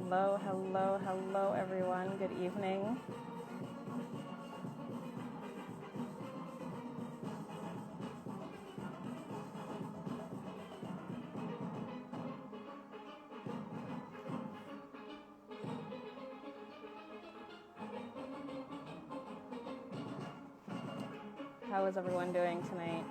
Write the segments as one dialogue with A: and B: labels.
A: Hello, hello, hello, everyone. Good evening. How is everyone doing tonight?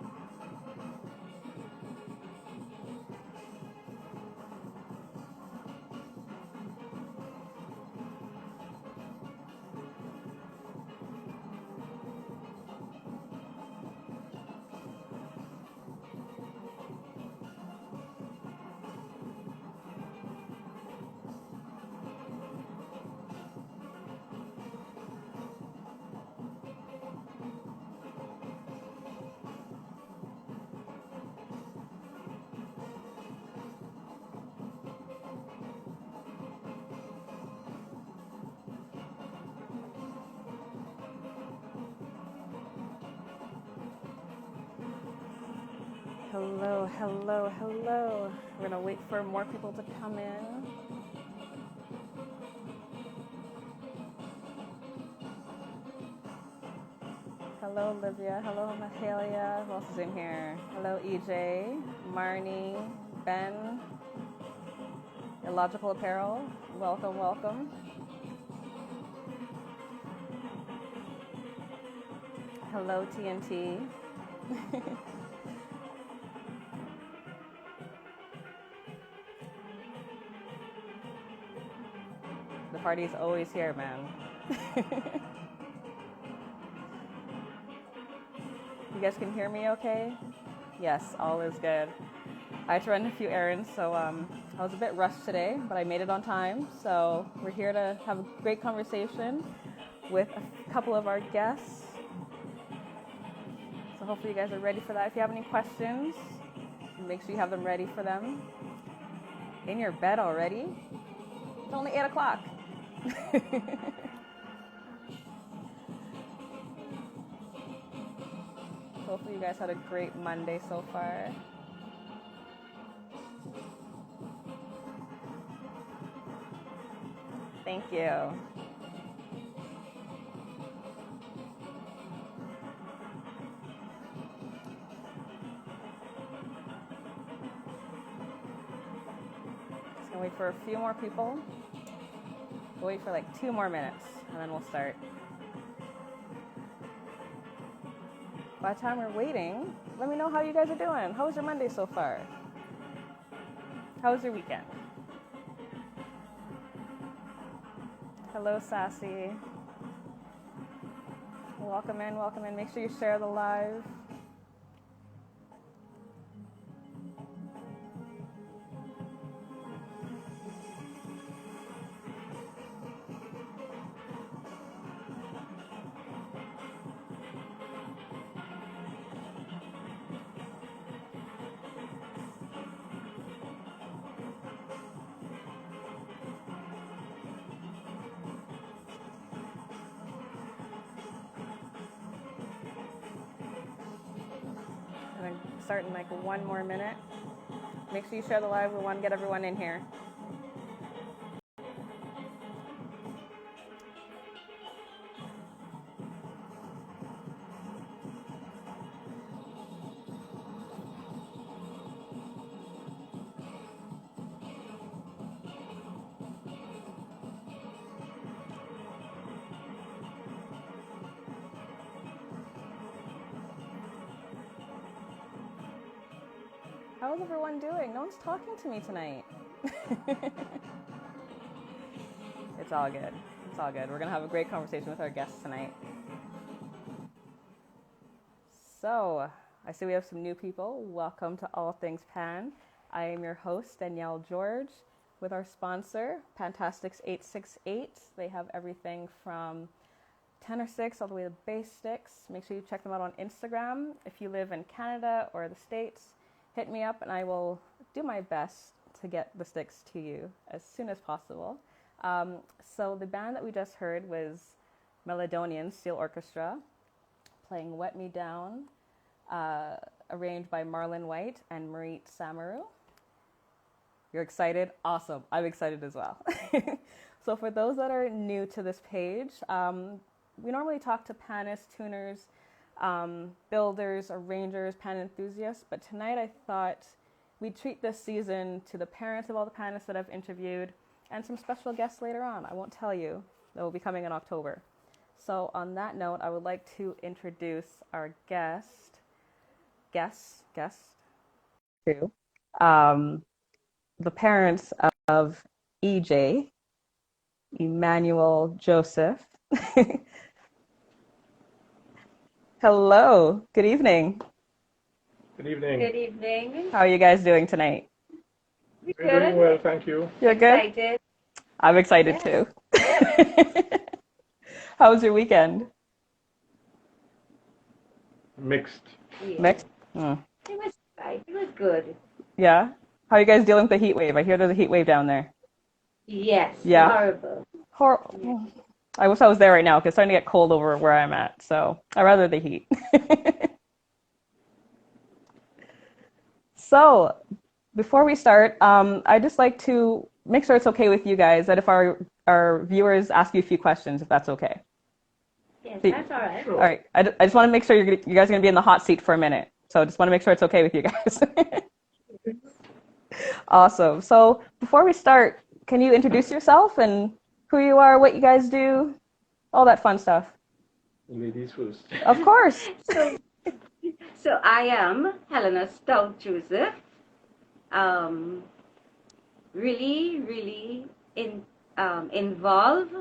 A: Hello, hello, hello. We're gonna wait for more people to come in. Hello, Olivia. Hello, Mahalia. Who else is in here? Hello, EJ, Marnie, Ben, Illogical Apparel. Welcome, welcome. Hello, TNT. The party's always here, man. You guys can hear me okay? Yes, all is good. I had to run a few errands, so I was a bit rushed today, but I made it on time. So we're here to have a great conversation with a couple of our guests. So hopefully you guys are ready for that. If you have any questions, make sure you have them ready for them. In your bed already? It's only 8 o'clock. Hopefully you guys had a great Monday so far. Thank you. Just gonna wait for a few more people. We'll wait for like 2 more minutes and then we'll start. By the time we're waiting, let me know how you guys are doing. How was your Monday so far? How was your weekend? Hello, Sassy. Welcome in, welcome in. Make sure you share the live. Start in like 1 more minute. Make sure you share the live. We want to get everyone in here. How's everyone doing? No one's talking to me tonight. It's all good. It's all good. We're going to have a great conversation with our guests tonight. So, I see we have some new people. Welcome to All Things Pan. I am your host, Danielle George, with our sponsor, Pantastics 868. They have everything from tenor sticks all the way to bass sticks. Make sure you check them out on Instagram. If you live in Canada or the States, hit me up and I will do my best to get the sticks to you as soon as possible. So the band that we just heard was Meledonian Steel Orchestra, playing Wet Me Down, arranged by Marlon White and Marit Samaru. You're excited? Awesome. I'm excited as well. So for those that are new to this page, we normally talk to panists, tuners, builders, arrangers, pan enthusiasts, but tonight I thought we'd treat this season to the parents of all the panists that I've interviewed and some special guests later on. I won't tell you. That will be coming in October. So on that note, I would like to introduce our guest two, the parents of EJ, Emmanuel Joseph. Hello, good evening.
B: Good evening.
C: Good evening.
A: How are you guys doing tonight?
B: We're doing well, thank you.
A: You're good?
C: Excited.
A: I'm excited too. How was your weekend?
B: Mixed.
C: Yeah.
A: Mixed?
C: It was right. It was good.
A: Yeah? How are you guys dealing with the heat wave? I hear there's a heat wave down there.
C: Yes.
A: Yeah.
C: Horrible.
A: Yeah. I wish I was there right now because it's starting to get cold over where I'm at. So I'd rather the heat. So before we start, I'd just like to make sure it's okay with you guys that if our viewers ask you a few questions, if that's okay.
C: Yes, that's all right.
B: Sure.
A: All right. I just want to make sure you guys are going to be in the hot seat for a minute. So I just want to make sure it's okay with you guys. Awesome. So before we start, can you introduce yourself and who you are, what you guys do, all that fun stuff?
B: Ladies first.
A: Of course.
C: So I am Helena Stoute Joseph. Really involved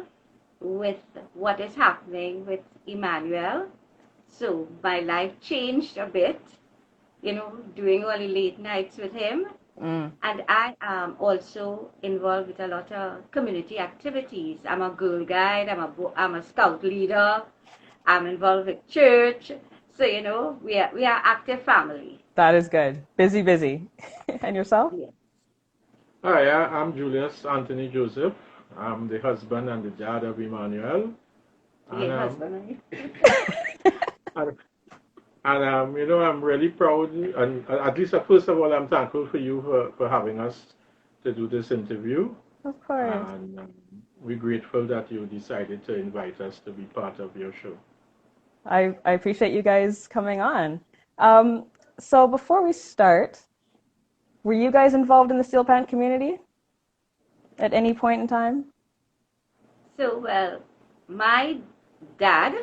C: with what is happening with Emmanuel. So my life changed a bit, doing all the late nights with him.
A: Mm.
C: And I am also involved with a lot of community activities. I'm a Girl Guide, I'm a Scout leader, I'm involved with church. So, we are active family.
A: That is good. Busy. And yourself?
C: Yes.
B: Hi, I'm Julius Anthony Joseph. I'm the husband and the dad of Emmanuel.
C: Your husband,
B: I'm really proud, and at least first of all, I'm thankful for you for having us to do this interview.
A: Of course.
B: And we're grateful that you decided to invite us to be part of your show.
A: I appreciate you guys coming on. So before we start, were you guys involved in the Steelpan community at any point in time?
C: So, well, my dad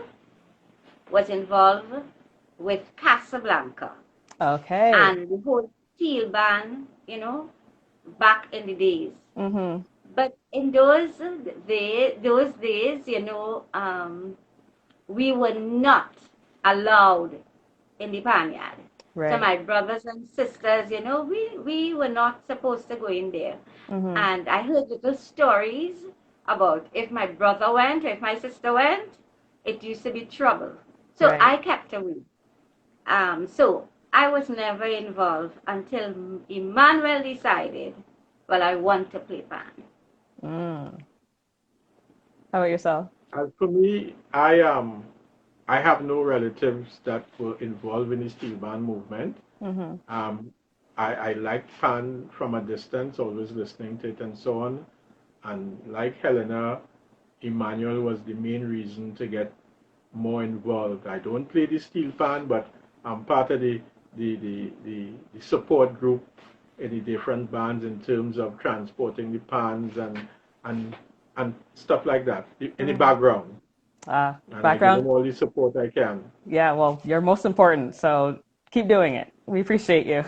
C: was involved with Casablanca.
A: Okay.
C: And the whole steel band, back in the days.
A: Mm-hmm.
C: But in those days, we were not allowed in the panyard.
A: Right.
C: So my brothers and sisters, we were not supposed to go in there.
A: Mm-hmm.
C: And I heard little stories about if my brother went, if my sister went, it used to be trouble. So
A: Right.
C: I kept away. So I was never involved until Emmanuel decided, well, I want to play band.
A: Mm. How about yourself?
B: As for me, I have no relatives that were involved in the steel band movement.
A: Mm-hmm.
B: I liked pan from a distance, always listening to it and so on. And like Helena, Emmanuel was the main reason to get more involved. I don't play the steel pan, but I'm part of the support group in the different bands in terms of transporting the pans and stuff like that in the background. And I give them all the support I can.
A: Yeah, well, you're most important, so keep doing it. We appreciate you.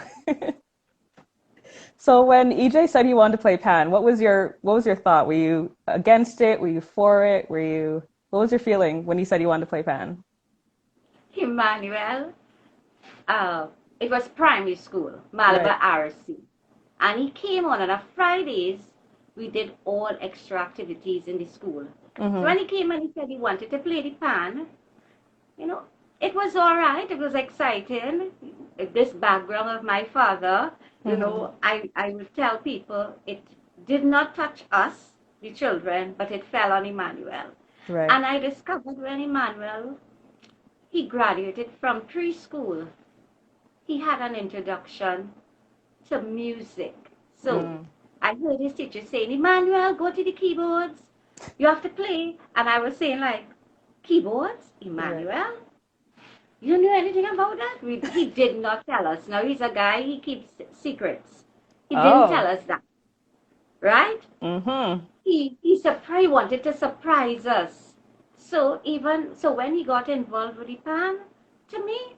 A: So when EJ said he wanted to play pan, what was your thought? Were you against it? Were you for it? What was your feeling when he said he wanted to play pan?
C: Emmanuel, it was primary school, Malabar RC. And he came on a Fridays, we did all extra activities in the school.
A: Mm-hmm.
C: So when he came and he said he wanted to play the pan, it was all right. It was exciting. This background of my father, I would tell people it did not touch us, the children, but it fell on Emmanuel.
A: Right.
C: And I discovered when Emmanuel, he graduated from preschool, he had an introduction to music. So I heard his teacher saying, Emmanuel, go to the keyboards. You have to play. And I was saying, like, keyboards? Emmanuel?
A: Right.
C: You knew anything about that? He did not tell us. Now, he's a guy, he keeps secrets. He didn't tell
A: Oh.
C: us that. Right?
A: Mm-hmm.
C: He wanted to surprise us. So when he got involved with the pan, to me,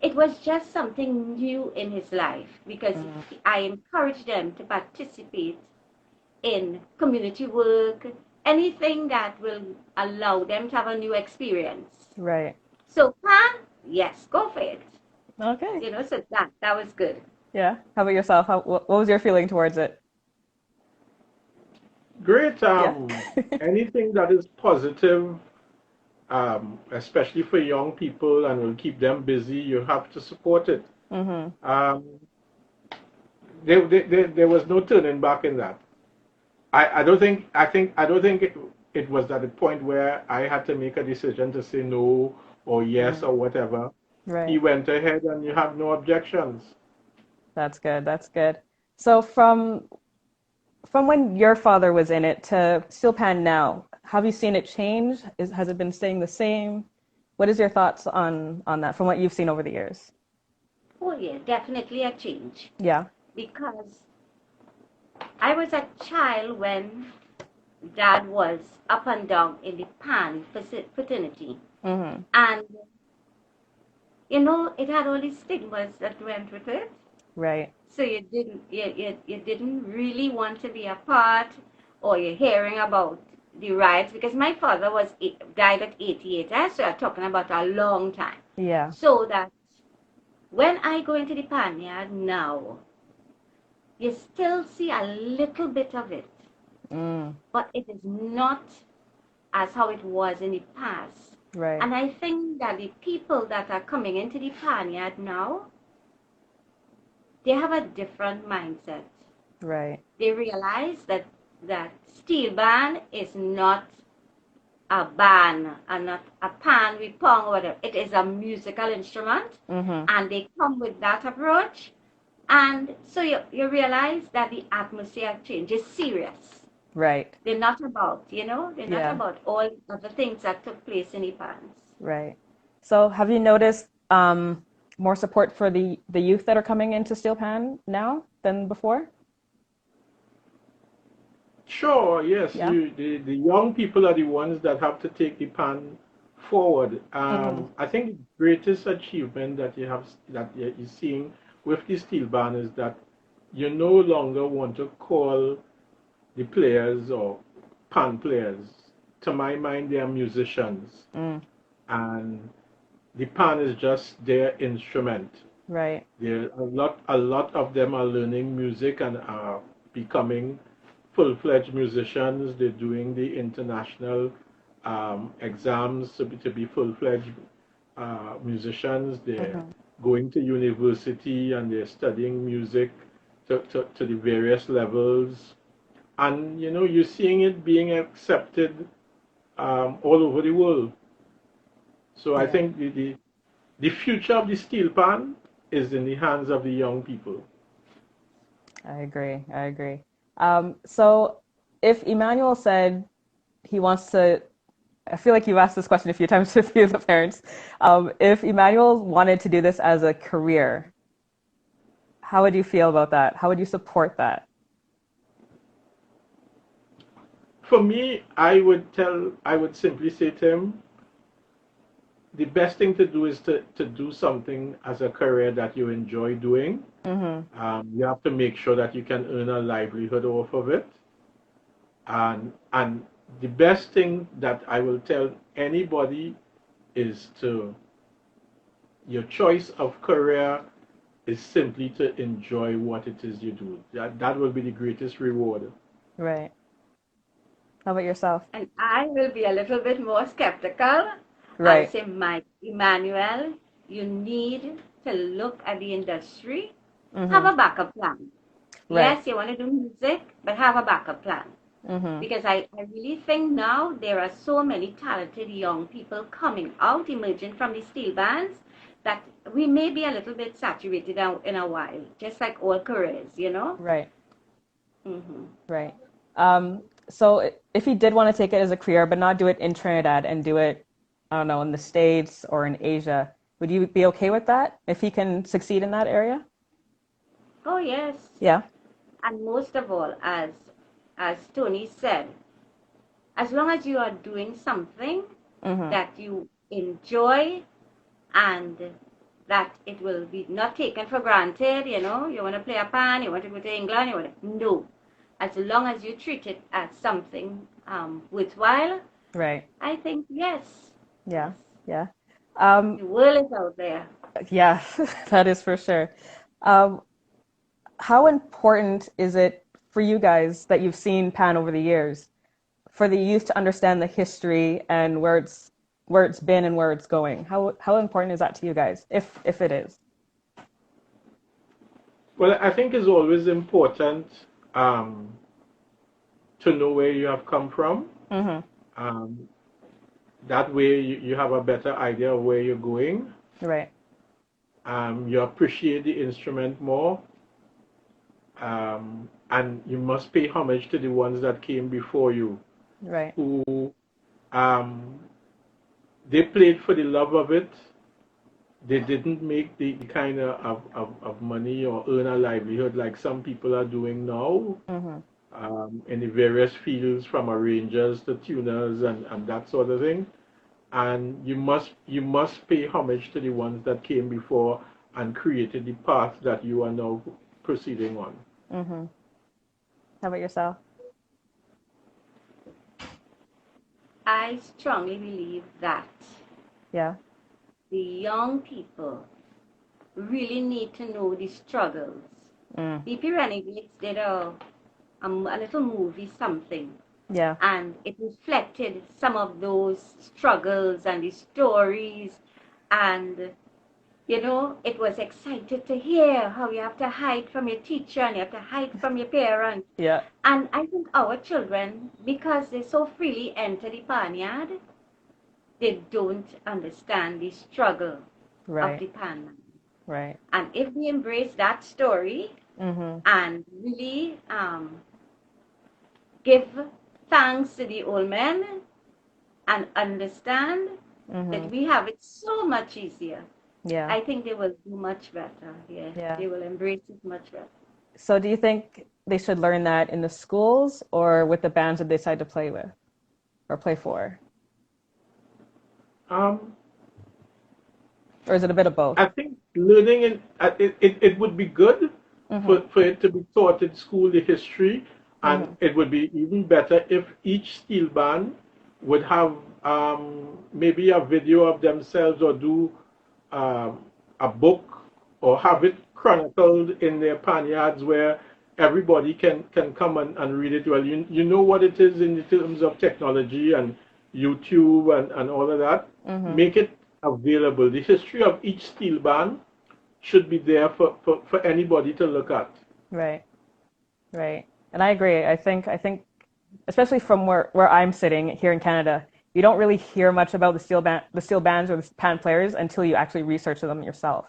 C: it was just something new in his life because I encouraged them to participate in community work, anything that will allow them to have a new experience.
A: Right.
C: So pan, yes, go for it.
A: Okay.
C: So that was good.
A: Yeah. How about yourself? What was your feeling towards it?
B: Great.
A: Yeah.
B: Anything that is positive, especially for young people and will keep them busy, you have to support it.
A: Mm-hmm.
B: There was no turning back in that. I don't think it was at the point where I had to make a decision to say no or yes or whatever. He
A: Right.
B: went ahead and you have no objections.
A: That's good. That's good. So from when your father was in it to Steelpan now, have you seen it change? Has it been staying the same? What is your thoughts on that from what you've seen over the years?
C: Oh yeah, definitely a change
A: Yeah.
C: because I was a child when Dad was up and down in the pan fraternity.
A: Mm-hmm.
C: And, it had all these stigmas that went with it.
A: Right.
C: So you didn't really want to be a part or you're hearing about the riots because my father died at 88. So I'm talking about a long time.
A: Yeah.
C: So that when I go into the pan yard now, you still see a little bit of it. But it is not as how it was in the past.
A: Right.
C: And I think that the people that are coming into the panyard now, they have a different mindset.
A: Right.
C: They realize that steel band is not a band and not a pan with pong or whatever. It is a musical instrument, and they come with that approach. And so you realize that the atmosphere change is serious.
A: Right.
C: They're not about, they're not about all of the things that took place in the past.
A: Right. So have you noticed more support for the youth that are coming into Steelpan now than before?
B: Sure, yes.
A: Yeah.
B: The young people are the ones that have to take the pan forward. I think the greatest achievement that you're seeing with the steel band is that you no longer want to call the players or pan players. To my mind, they are musicians, and the pan is just their instrument.
A: Right.
B: There a lot of them are learning music and are becoming full-fledged musicians. They're doing the international exams to be full-fledged musicians. They're going to university and they're studying music to the various levels. And you're seeing it being accepted all over the world. So I think the future of the steel pan is in the hands of the young people.
A: I agree. I agree. So if Emmanuel said he wants to, I feel like you've asked this question a few times to a few of the parents. If Emmanuel wanted to do this as a career, how would you feel about that? How would you support that?
B: For me, I would simply say to him, the best thing to do is to do something as a career that you enjoy doing. You have to make sure that you can earn a livelihood off of it. And the best thing that I will tell anybody is your choice of career is simply to enjoy what it is you do. That will be the greatest reward.
A: Right. How about yourself?
C: And I will be a little bit more skeptical.
A: Right.
C: I'll say, Mike, Emmanuel, you need to look at the industry. Have a backup plan.
A: Right.
C: Yes, you want to do music, but have a backup plan. Because I really think now there are so many talented young people coming out, emerging from the steel bands, that we may be a little bit saturated in a while, just like all careers,
A: Right.
C: Mm-hmm.
A: Right. So if he did want to take it as a career, but not do it in Trinidad and do it, I don't know, in the States or in Asia, would you be okay with that if he can succeed in that area?
C: Oh yes,
A: Yeah.
C: and most of all, as Tony said, as long as you are doing something
A: Mm-hmm.
C: that you enjoy and that it will be not taken for granted, you want to play a pan, you want to go to England, no. As long as you treat it as something worthwhile,
A: Right.
C: I think yes,
A: Yeah.
C: yes.
A: Yeah. Um,
C: The world is out there.
A: yeah, that is for sure. Um, how important is it for you guys that you've seen Pan over the years for the youth to understand the history and where it's been and where it's going? How important is that to you guys, if it is?
B: Well, I think it's always important um, to know where you have come from.
A: Mm-hmm.
B: Um, that way, you have a better idea of where you're going.
A: Right.
B: You appreciate the instrument more, and you must pay homage to the ones that came before you,
A: Right.
B: who um, they played for the love of it. They didn't make the kind of money or earn a livelihood like some people are doing now
A: Mm-hmm.
B: in the various fields from arrangers to tuners and that sort of thing. And you must pay homage to the ones that came before and created the path that you are now proceeding on.
A: Mm-hmm. How about yourself?
C: I strongly believe that
A: Yeah.
C: the young people really need to know the struggles.
A: Mm.
C: BP Renegades did a little movie, something,
A: Yeah.
C: and it reflected some of those struggles and the stories, and it was excited to hear how you have to hide from your teacher and you have to hide from your parents.
A: Yeah.
C: And I think our children, because they so freely enter the barnyard, they don't understand the struggle of
A: Right.
C: the pan.
A: Right.
C: And if we embrace that story
A: Mm-hmm.
C: and really give thanks to the old men and understand
A: Mm-hmm.
C: that we have it so much easier,
A: Yeah.
C: I think they will do much better. Yeah,
A: Yeah.
C: they will embrace it much better.
A: So do you think they should learn that in the schools or with the bands that they decide to play with or play for?
B: Um,
A: Or is it a bit of both?
B: I think learning it would be good
A: Mm-hmm.
B: for it to be taught in school, the history, and
A: Mm-hmm.
B: it would be even better if each steel band would have maybe a video of themselves or do um, a book or have it chronicled in their panyards where everybody can come and read it. Well, you know what it is in terms of technology and YouTube and all of that.
A: Mm-hmm.
B: Make it available. The history of each steel band should be there for anybody to look at.
A: Right. Right. And I agree. I think especially from where I'm sitting here in Canada, you don't really hear much about the steel bands or the pan players until you actually research them yourself.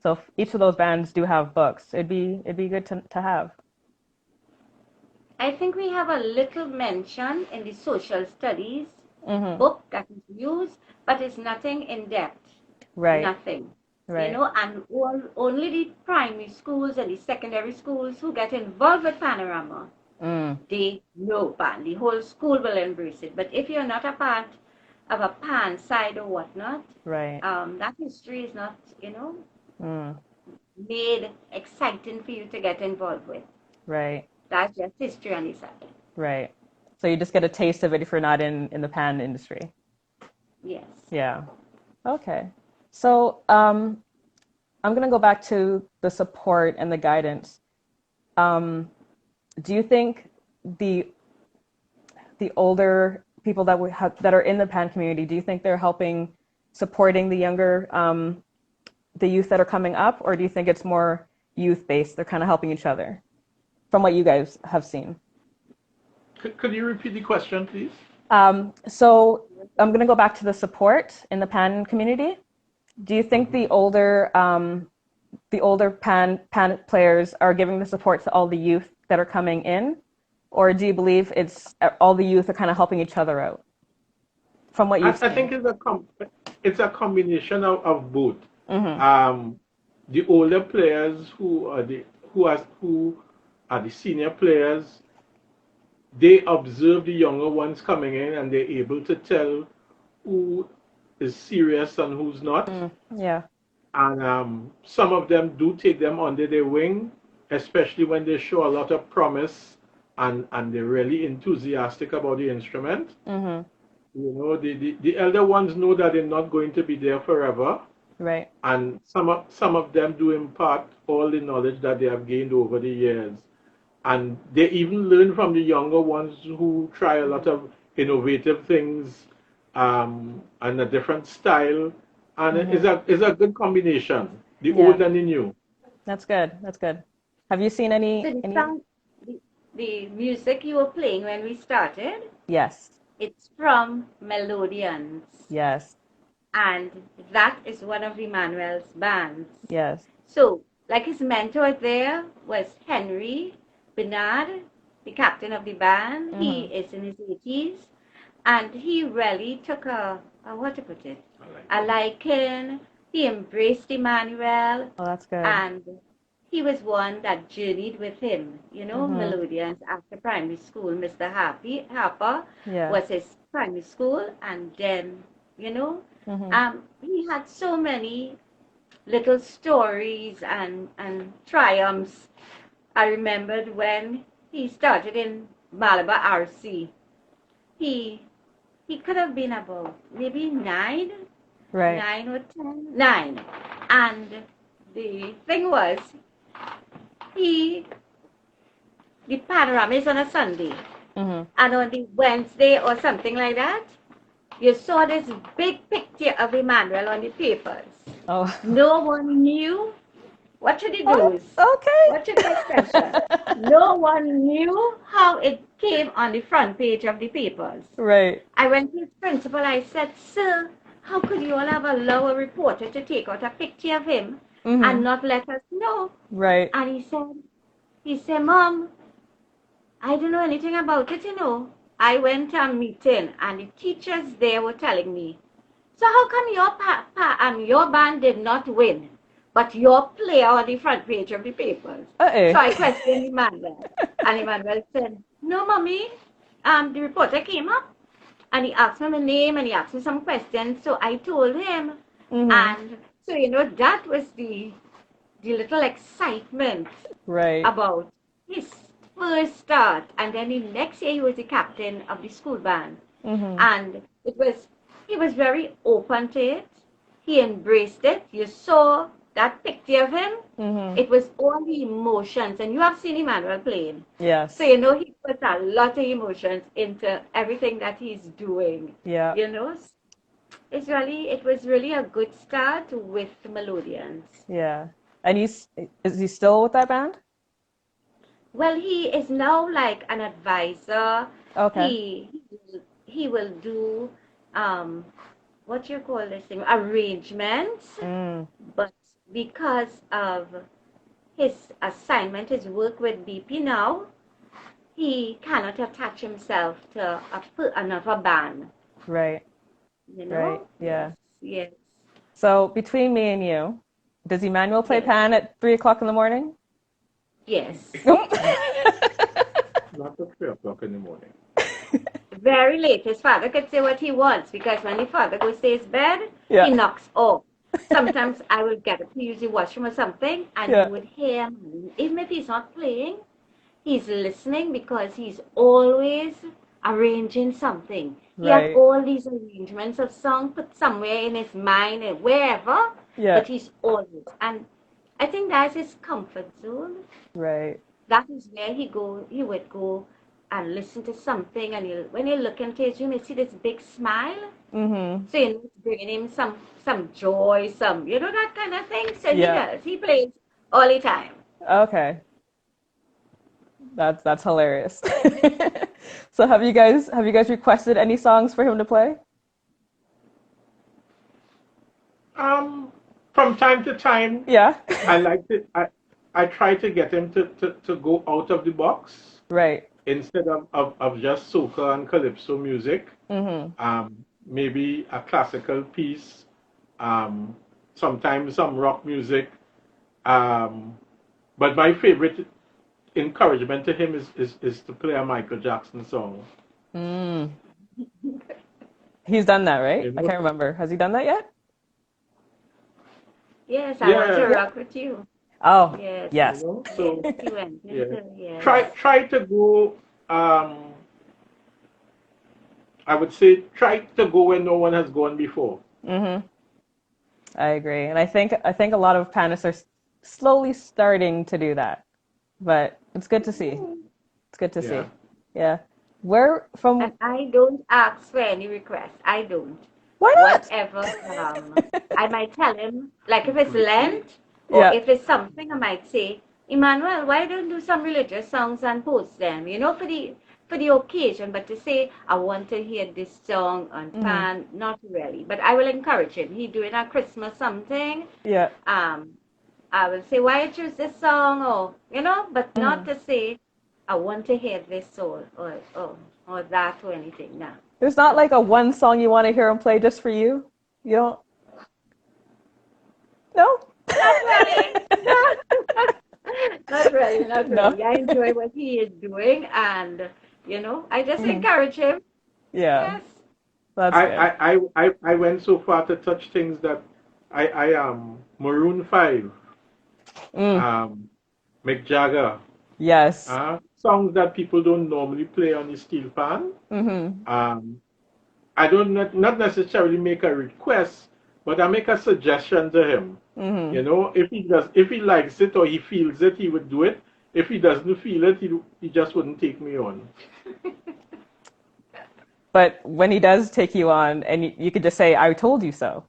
A: So if each of those bands do have books, it'd be good to have.
C: I think we have a little mention in the social studies
A: Mm-hmm.
C: book that is used, but it's nothing in depth.
A: Right.
C: Nothing.
A: Right.
C: And only the primary schools and the secondary schools who get involved with Panorama,
A: Mm.
C: they know pan. The whole school will embrace it. But if you're not a part of a pan side or whatnot,
A: Right.
C: that history is not,
A: Mm.
C: made exciting for you to get involved with.
A: Right.
C: That's just history on the side.
A: Right. So you just get a taste of it if you're not in the pan industry.
C: Yes.
A: Yeah. Okay. So I'm gonna go back to the support and the guidance. Do you think the the older people that are in the pan community, do you think they're helping supporting the younger the youth that are coming up, or do you think it's more youth based? They're kind of helping each other, from what you guys have seen.
B: Could you repeat the question, please?
A: So I'm going to go back to the support in the pan community. Do you think the older pan players are giving the support to all the youth that are coming in? Or do you believe it's all the youth are kind of helping each other out from what you've
B: I
A: seen?
B: think it's a combination of both.
A: Mm-hmm.
B: The older players who are the senior players, they observe the younger ones coming in and they're able to tell who is serious and who's not.
A: Yeah.
B: And some of them do take them under their wing, especially when they show a lot of promise and they're really enthusiastic about the instrument.
A: Mm-hmm.
B: You know, the elder ones know that they're not going to be there forever.
A: Right.
B: And some of them do impart all the knowledge that they have gained over the years. And they even learn from the younger ones who try a lot of innovative things and a different style. And it's a good combination, the old and the new.
A: That's good. That's good. Have you seen any?
C: So the music you were playing when we started,
A: Yes.
C: it's from Meledonians.
A: Yes.
C: And that is one of Emmanuel's bands.
A: Yes.
C: So, like his mentor there was Henry Bernard, the captain of the band.
A: Mm-hmm.
C: He is in his 80s. And he really took what to put it, a liking. He embraced Emmanuel.
A: Oh, that's good.
C: And he was one that journeyed with him, you know, Melodians after primary school. Mr. Harper was his primary school. And then, you know, he had so many little stories and triumphs. I remembered when he started in Malabar RC. He could have been about maybe 9,
A: right.
C: 9 or 10, 9. And the thing was, the panorama is on a Sunday. And on the Wednesday or something like that, you saw this big picture of Emmanuel on the papers.
A: Oh.
C: No one knew what should he do.
A: Okay.
C: What should the expression? No one knew how it came on the front page of the papers.
A: Right.
C: I went to his principal. I said, "Sir, how could you all have allowed a reporter to take out a picture of him and not let us know?"
A: Right.
C: And he said, "Mom, I don't know anything about it, you know. I went to a meeting and the teachers there were telling me, so how come your band did not win, but your player on the front page of the papers?"
A: Uh-oh.
C: So I questioned Emmanuel. And Emmanuel said, "No, Mommy, the reporter came up and he asked me my name and he asked me some questions. So I told him." And so, you know, that was the little excitement about his first start. And then the next year he was the captain of the school band. And he was very open to it. He embraced it. You saw that picture of him. It was all the emotions. And you have seen Emmanuel playing.
A: Yes.
C: So, you know, he puts a lot of emotions into everything that he's doing.
A: Yeah.
C: You know, it was really a good start with the Melodians.
A: Yeah. And is he still with that band?
C: Well, he is now like an advisor.
A: Okay.
C: He will do what you call this thing, arrangements. But because of his assignment, his work with BP now, he cannot attach himself to another band.
A: Right.
C: You know?
A: Right. Yeah.
C: Yes.
A: So between me and you, does Emmanuel play pan at 3 o'clock in the morning?
C: Yes.
B: Not at 3 o'clock in the morning.
C: Very late. His father could say what he wants because when the father goes to his bed, he knocks off. Sometimes I will get up to use the washroom or something, and you would hear him, even if he's not playing, he's listening because he's always arranging something. He has all these arrangements of songs put somewhere in his mind and wherever, but he's always. And I think that's his comfort zone.
A: Right.
C: That is where he would go and listen to something, and when you look into his room, you see this big smile. So, you know, it's bringing him some joy, you know, that kind of thing. So he does. He plays all the time.
A: Okay. That's hilarious. So have you guys requested any songs for him to play?
B: From time to time.
A: Yeah.
B: I like to I try to get him to go out of the box
A: Right.
B: instead of just soca and calypso music. Maybe a classical piece, sometimes some rock music. But my favorite encouragement to him is to play a Michael Jackson song.
A: He's done that, right?
B: You
A: I
B: know?
A: can't remember. Has he done that yet?
C: Yes, I want to
B: Yeah.
C: rock with you.
A: Oh,
C: Yes.
A: yes.
B: You know, so
C: Yes, he went
B: yeah.
C: into, yes.
B: Try to go. I would say try to go where no one has gone before.
A: I agree, and I think a lot of panists are slowly starting to do that, but it's good to see. It's good to see.
B: Yeah.
A: Yeah. Where from?
C: And I don't ask for any requests. I don't.
A: Why not?
C: Whatever. I might tell him, like if it's Lent or
A: Yeah.
C: if it's something, I might say, Emmanuel, why don't you do some religious songs and post them, for the occasion, but to say, I want to hear this song on pan, not really. But I will encourage him. He doing a Christmas something.
A: Yeah.
C: I will say, why you choose this song, or, but not to say, I want to hear this or that or anything. No.
A: There's not like a one song you want to hear him play just for you. You don't. No.
C: Not really. Not really. Not
A: No.
C: really. I enjoy what he is doing, and I just encourage him.
A: Yeah.
C: Yes.
A: That's good.
B: I went so far to touch things that I Maroon 5, Mick Jagger,
A: Yes.
B: songs that people don't normally play on the steel pan. I don't not necessarily make a request, but I make a suggestion to him. If he likes it or he feels it, he would do it. If he doesn't feel it, he just wouldn't take me on.
A: But when he does take you on, and you could just say, "I told you so."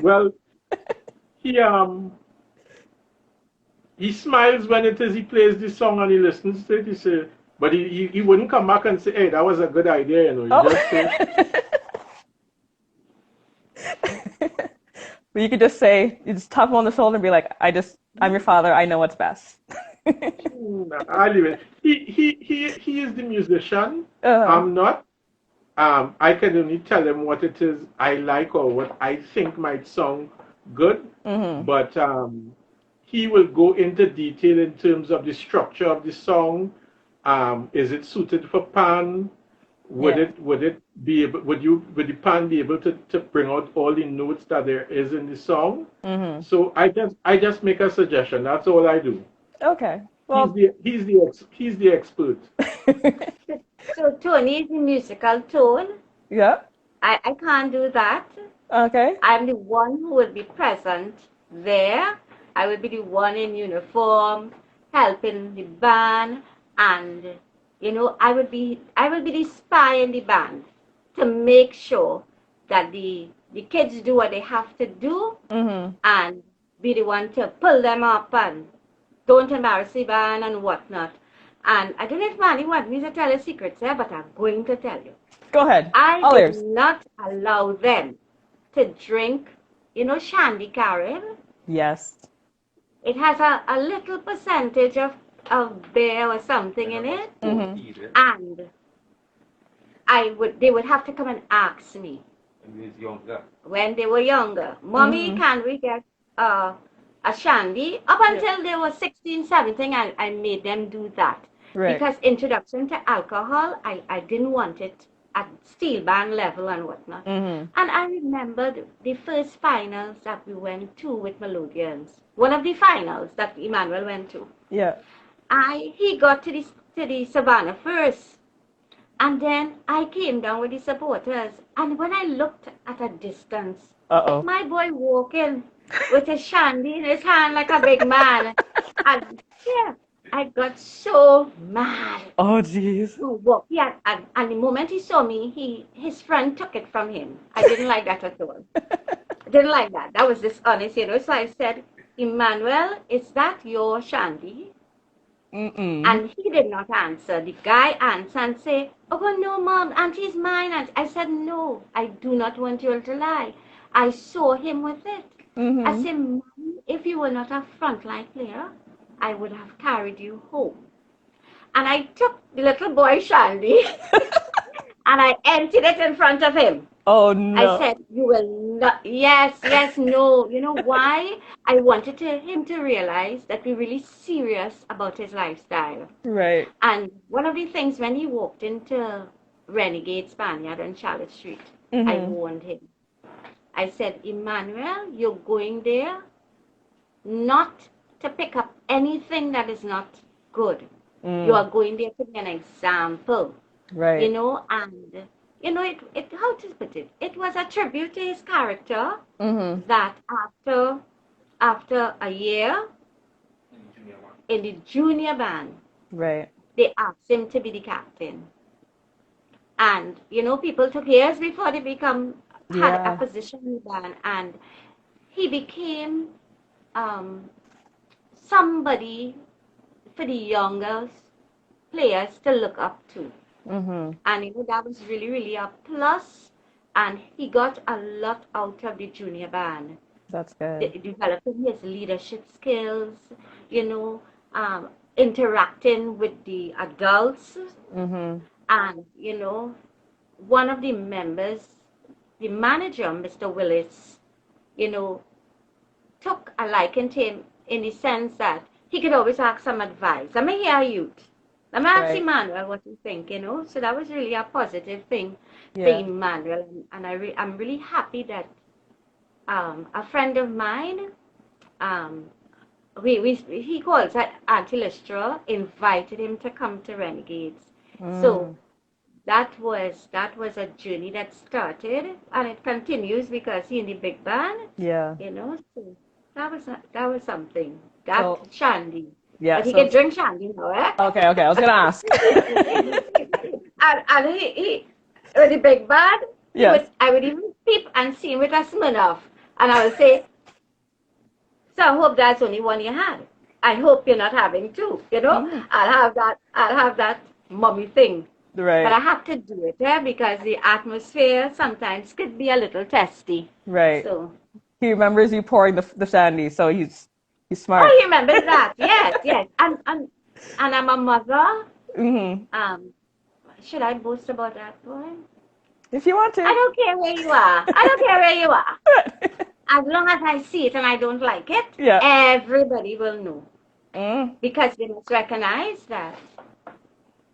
B: Well, he smiles when it is he plays this song and he listens to it. He say, but he wouldn't come back and say, "Hey, that was a good idea," He just say.
A: But you could just say, you just tap him on the shoulder and be like, I'm your father. I know what's best.
B: I leave it. He is the musician. I'm not. I can only tell him what it is I like or what I think might sound good. But he will go into detail in terms of the structure of the song. Is it suited for pan? Would the pan be able to bring out all the notes that there is in the song? So I just make a suggestion. That's all I do.
A: Okay. Well,
B: he's the expert.
C: So Tony is the musical tone.
A: Yeah.
C: I can't do that.
A: Okay.
C: I'm the one who will be present there. I will be the one in uniform, helping the band, and I will be the spy in the band to make sure that the kids do what they have to do, and be the one to pull them up and don't embarrass the band and whatnot. And I don't know if Manny wants me to tell a secret there, but I'm going to tell you.
A: Go ahead.
C: I
A: All
C: did
A: ears.
C: not allow them to drink, Shandy Karen.
A: Yes.
C: It has a little percentage of beer or something in it. And they would have to come and ask me. When they were younger. Mommy, can we get a shandy? Up until they were 16, 17, I made them do that.
A: Right.
C: Because introduction to alcohol, I didn't want it at steel band level and whatnot. And I remember the first finals that we went to with Meledonians. One of the finals that Emmanuel went to.
A: Yeah.
C: He got to the Savannah first. And then I came down with the supporters. And when I looked at a distance, my boy walking with a shandy in his hand like a big man. And yeah, I got so mad.
A: Oh, jeez.
C: Yeah, and the moment he saw me, his friend took it from him. I didn't like that at all. I didn't like that. That was dishonest, So I said, Emmanuel, is that your shandy? And he did not answer. The guy answered and said, "Oh, no, Mom, Auntie's mine." And I said, "No, I do not want you to lie. I saw him with it." I said, "Mommy if you were not a frontline player, I would have carried you home. And I took the little boy Shandy and I emptied it in front of him.
A: Oh,
C: I
A: no.
C: said, you will not, yes, no. You know why? I wanted him to realize that we're really serious about his lifestyle.
A: Right.
C: And one of the things when he walked into Renegade Spaniard on Charlotte Street, I warned him. I said, Emmanuel, you're going there not to pick up anything that is not good. You are going there to be an example.
A: Right.
C: You know, and you know, it how to put it? It was a tribute to his character that after a year in the junior band,
A: Right.
C: they asked him to be the captain. And you know, people took years before they had a position in the band, and he became somebody for the younger players to look up to. And you know, that was really, really a plus. And he got a lot out of the junior band.
A: That's good.
C: Developing his leadership skills, you know, interacting with the adults. And, you know, one of the members, the manager, Mr. Willis, you know, took a liking to him in the sense that he could always ask some advice. Let me hear you. Let me ask Emmanuel what you think, you know. So that was really a positive thing for Emmanuel. And I'm really happy that a friend of mine, he calls it Orchestra, invited him to come to Renegades. So that was a journey that started, and it continues because he's in the big band.
A: Yeah.
C: You know, so that was something. That Shandy.
A: Yeah.
C: But he can drink Shandy now, eh?
A: Okay. I was gonna ask.
C: and he with the big band, I would even peep and see him with a Smirnoff, and I would say, so I hope that's only one you had. I hope you're not having two. You know, I'll have that mummy thing.
A: Right.
C: But I have to do it, because the atmosphere sometimes could be a little testy.
A: Right.
C: So
A: he remembers you pouring the shandy, so he's smart.
C: Oh, he remembers that. Yes. And I'm a mother. Should I boast about that, boy?
A: If you want to.
C: I don't care where you are. As long as I see it and I don't like it, everybody will know. Because they must recognize that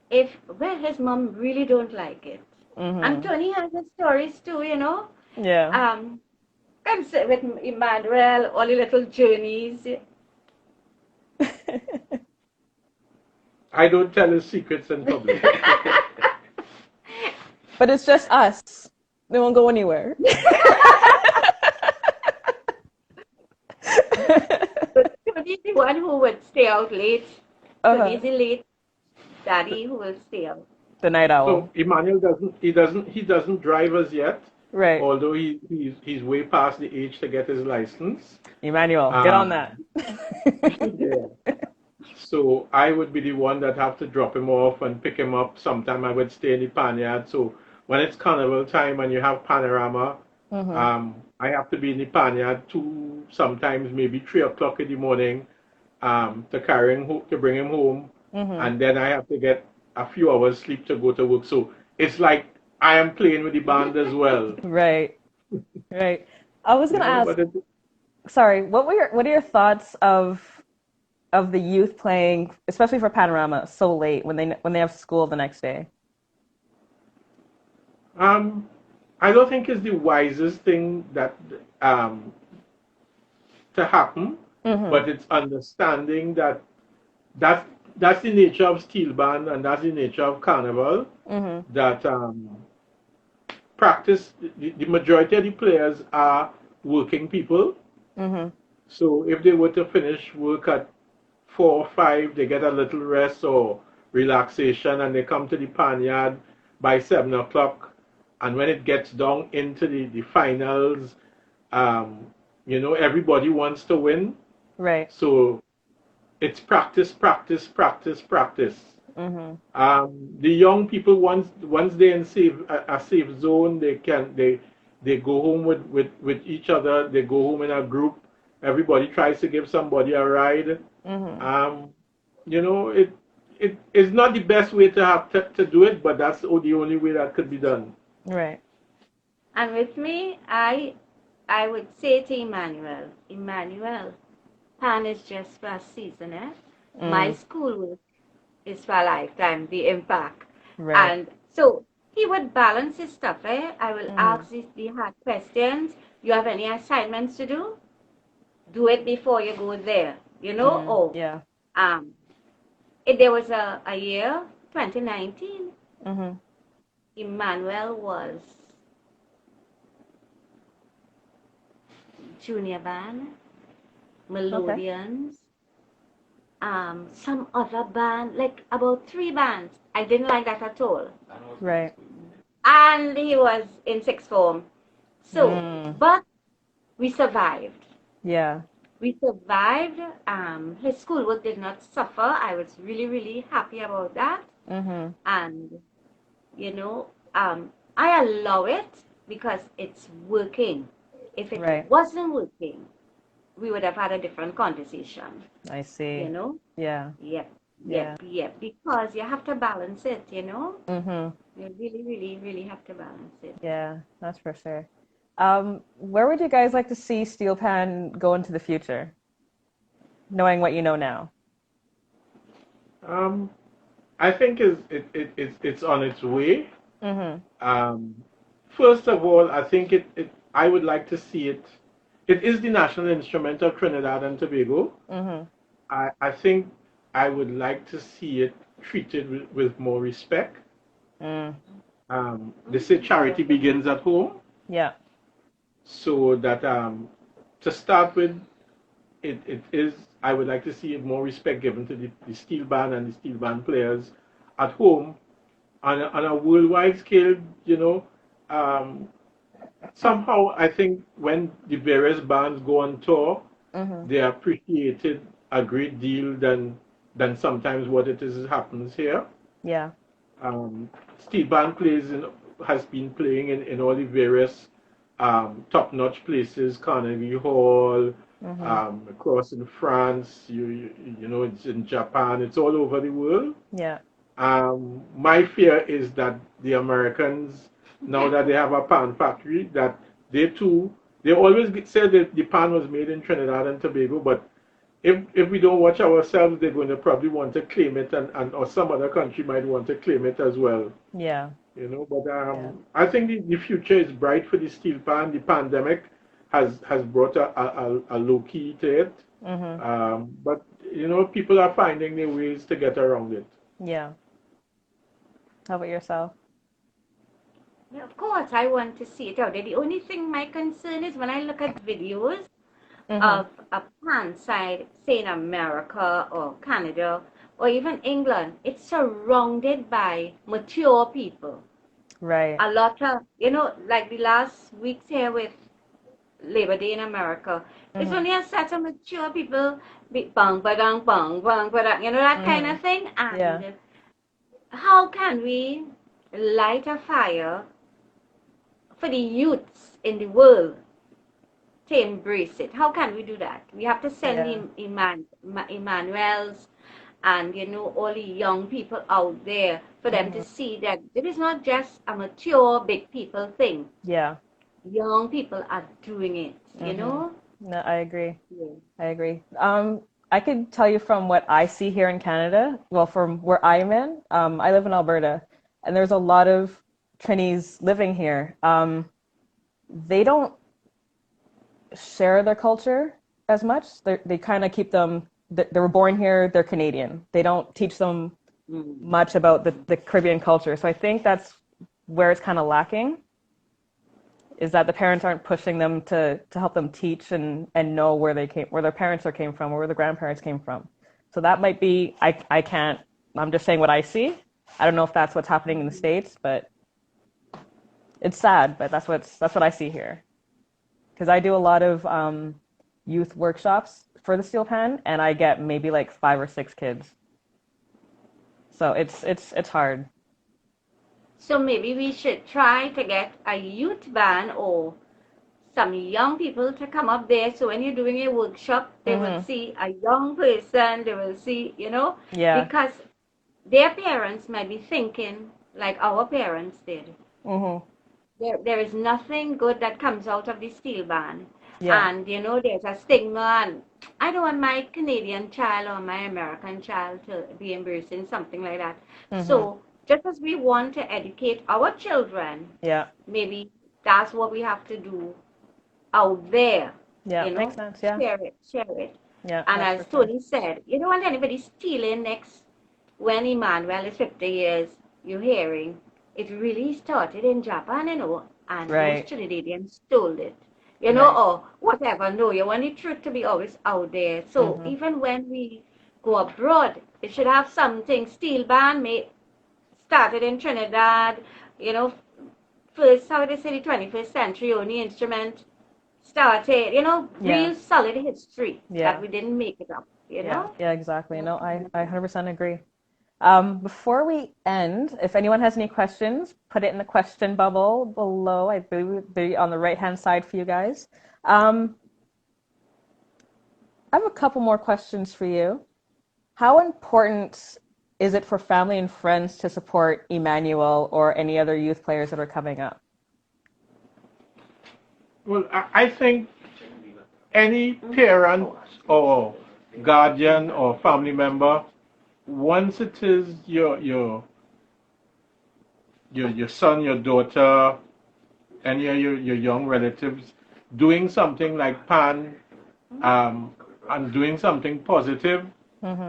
C: his mom really don't like it. And Tony has his stories too, you know.
A: Yeah.
C: Come sit with Emmanuel, all the little journeys.
B: I don't tell his secrets in public.
A: But it's just us. They won't go anywhere.
C: But Tony's the one who would stay out late. Tony's the late daddy who will stay out.
A: The night owl.
B: So Emmanuel doesn't drive as yet.
A: Right.
B: Although he's way past the age to get his license.
A: Emmanuel, get on that.
B: Yeah. So I would be the one that have to drop him off and pick him up. Sometime I would stay in the Panyard. So when it's carnival time and you have panorama, I have to be in the Panyard sometimes maybe 3 o'clock in the morning to bring him home. And then I have to get a few hours sleep to go to work. So it's like I am playing with the band as well.
A: Right. I was gonna ask. Sorry, what are your thoughts of the youth playing, especially for Panorama, so late when they have school the next day?
B: I don't think it's the wisest thing that to happen, but it's understanding that that's the nature of steel band and that's the nature of carnival. That practice, the majority of the players are working people. So if they were to finish work at 4 or 5, they get a little rest or relaxation and they come to the Panyard by 7 o'clock. And when it gets down into the finals, you know, everybody wants to win.
A: Right.
B: So it's practice. The young people, once they're in a safe zone, they go home with each other. They go home in a group everybody tries to give somebody a ride.
A: Mm-hmm.
B: You know, it is not the best way to have to do it, but that's the only way that could be done.
A: Right.
C: And with me, I would say to Emmanuel, pan is just for a season, eh? My
A: Mm.
C: schoolwork is for a lifetime, the impact.
A: Right.
C: And so he would balance his stuff, eh? I will
A: Mm-hmm.
C: ask the hard questions. You have any assignments to do? Do it before you go there. You know?
A: Mm.
C: Oh,
A: Yeah.
C: um, there was a year, 2019,
A: Mm-hmm.
C: Emmanuel was junior band,
A: Okay.
C: Meledonians, some other band, like about 3 bands. I didn't like that at all.
A: Right.
C: And he was in sixth form. So,
A: Mm.
C: but we survived.
A: Yeah.
C: We survived. His schoolwork did not suffer. I was really, really happy about that.
A: Mm-hmm.
C: And, you know, I allow it because it's working. If it
A: Right.
C: wasn't working, we would have had a different conversation,
A: I see.
C: you know?
A: Yeah.
C: Yep,
A: Yeah.
C: because you have to balance it, you know?
A: Mm-hmm.
C: You really, really, really have to balance it.
A: Yeah, that's for sure. Where would you guys like to see Steelpan go into the future, knowing what you know now?
B: Um, I think it's on its way.
A: Mm-hmm.
B: Um, First of all, I think I would like to see it. It is the national instrument of Trinidad and Tobago.
A: Mm-hmm.
B: I think I would like to see it treated with more respect.
A: Mm.
B: They say charity begins at home,
A: Yeah.
B: so that to start with, it is. I would like to see more respect given to the steel band and the steel band players at home on a worldwide scale. You know, um, somehow I think when the various bands go on tour,
A: Mm-hmm.
B: they are appreciated a great deal than sometimes what it is happens here.
A: Yeah.
B: Steel band has been playing in all the various top-notch places, Carnegie Hall,
A: Mm-hmm.
B: across in France. You know, it's in Japan. It's all over the world.
A: Yeah.
B: My fear is that the Americans, now that they have a pan factory, that they too, they always say that the pan was made in Trinidad and Tobago, but if we don't watch ourselves, they're going to probably want to claim it, or some other country might want to claim it as well.
A: Yeah.
B: You know, but
A: Yeah.
B: I think the future is bright for the steel pan. The pandemic has brought a low key to it,
A: Mm-hmm.
B: but you know, people are finding their ways to get around it.
A: Yeah. How about yourself?
C: Yeah, of course, I want to see it out there. The only thing my concern is when I look at videos
A: Mm-hmm.
C: of a pan side, say in America or Canada or even England, it's surrounded by mature people.
A: Right.
C: A lot of, you know, like the last weeks here with Labor Day in America, it's
A: Mm-hmm.
C: only a set of mature people, bang, badang, bang, bang, badang, you know, that kind
A: Mm-hmm.
C: of thing.
A: Yeah.
C: And how can we light a fire for the youths in the world to embrace it? How can we do that? We have to send
A: Yeah.
C: the Emmanuels and, you know, all the young people out there for them
A: Mm-hmm.
C: to see that it is not just a mature big people thing.
A: Yeah.
C: Young people are doing it, you
A: Mm-hmm.
C: know?
A: No, I agree.
C: Yeah.
A: I agree. I could tell you from what I see here in Canada, well, from where I'm in, I live in Alberta, and there's a lot of Trinis living here. They don't share their culture as much. They kind of keep them, they were born here, they're Canadian. They don't teach them
C: Mm.
A: much about the Caribbean culture. So I think that's where it's kind of lacking, is that the parents aren't pushing them to help them teach and know where their parents came from, or where their grandparents came from. So that might be, I can't, I'm just saying what I see. I don't know if that's what's happening in the States, but it's sad, but that's what I see here. Because I do a lot of youth workshops for the Steel Pan, and I get maybe like 5 or 6 kids. So it's hard.
C: So maybe we should try to get a youth band or some young people to come up there. So when you're doing a workshop, they will see a young person, they will see, because their parents might be thinking like our parents did. There is nothing good that comes out of the steel band.
A: Yeah.
C: And, there's a stigma, and I don't want my Canadian child or my American child to be embracing something like that. So just as we want to educate our children, maybe that's what we have to do out there.
A: Yeah, makes sense, yeah.
C: Share it.
A: Yeah,
C: and as Tony said, you don't want anybody stealing next when Emmanuel is 50 years, you're hearing. It really started in Japan, and those Trinidadians stole it. Or whatever. No, you want the truth to be always out there. So even when we go abroad, it should have something. Steel band started in Trinidad, first, how would they say, the 21st century, only instrument started, real solid history that we didn't make it up,
A: Yeah, exactly. No, I 100% agree. Before we end, if anyone has any questions, put it in the question bubble below. I believe it would be on the right-hand side for you guys. I have a couple more questions for you. How important is it for family and friends to support Emmanuel or any other youth players that are coming up?
B: Well, I think any parent or guardian or family member, once it is your son, your daughter, any of your young relatives doing something like PAN and doing something positive,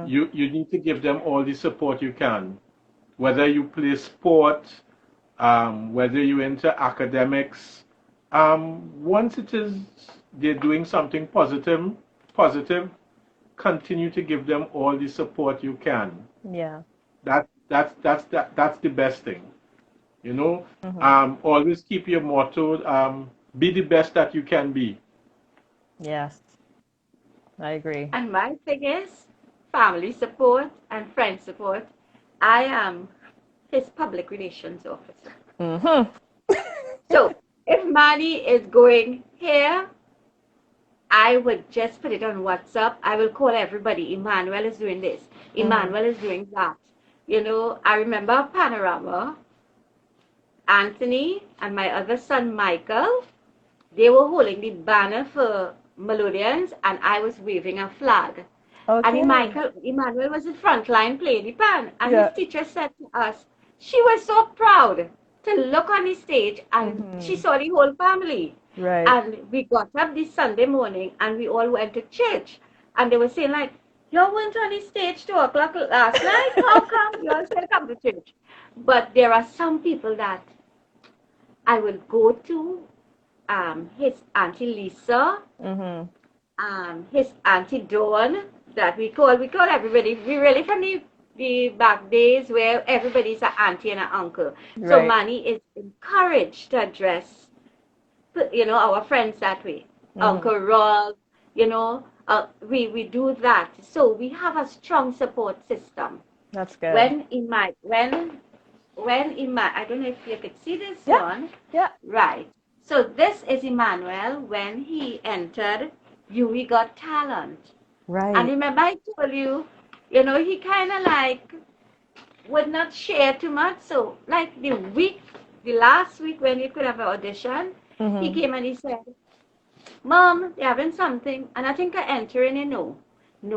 B: you need to give them all the support you can. Whether you play sport, whether you're into academics, once it is they're doing something positive, continue to give them all the support you can.
A: Yeah.
B: That's the best thing. Always keep your motto, be the best that you can be.
A: Yes. I agree.
C: And my thing is family support and friend support. I am his public relations officer. So if money is going here, I would just put it on WhatsApp. I will call everybody. Emmanuel is doing this. Emmanuel is doing that. I remember Panorama, Anthony, and my other son, Michael. They were holding the banner for Meledonians, and I was waving a flag.
A: Okay.
C: And Emmanuel was the front line playing the pan. And his teacher said to us, she was so proud to look on the stage, and she saw the whole family.
A: Right.
C: And we got up this Sunday morning and we all went to church. And they were saying like, you weren't on the stage 2 o'clock last night? How come you all still come to church? But there are some people that I will go to, his Auntie Lisa, his Auntie Dawn, that we call everybody. We really from the back days where everybody's an auntie and an uncle.
A: Right.
C: So Manny is encouraged to address our friends that way. Uncle Rob, we do that. So we have a strong support system.
A: That's good.
C: When I don't know if you could see this one.
A: Yeah.
C: Right. So this is Emmanuel when he entered We Got Talent.
A: Right.
C: And remember I told you, he kind of like would not share too much. So like the last week when he could have an audition, he came and he said, Mom, they're having something, and I think I enter in no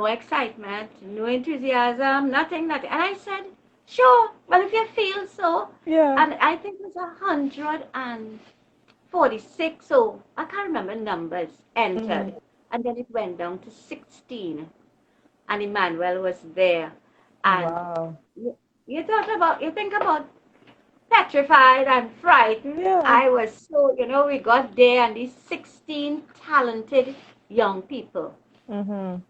C: excitement, no enthusiasm, nothing. And I said, sure, well, if you feel so.
A: Yeah.
C: And I think it was 146, so I can't remember numbers, entered. And then it went down to 16. And Emmanuel was there. And
A: wow.
C: You think about petrified and frightened.
A: Yeah.
C: I was so, we got there and these 16 talented young people. And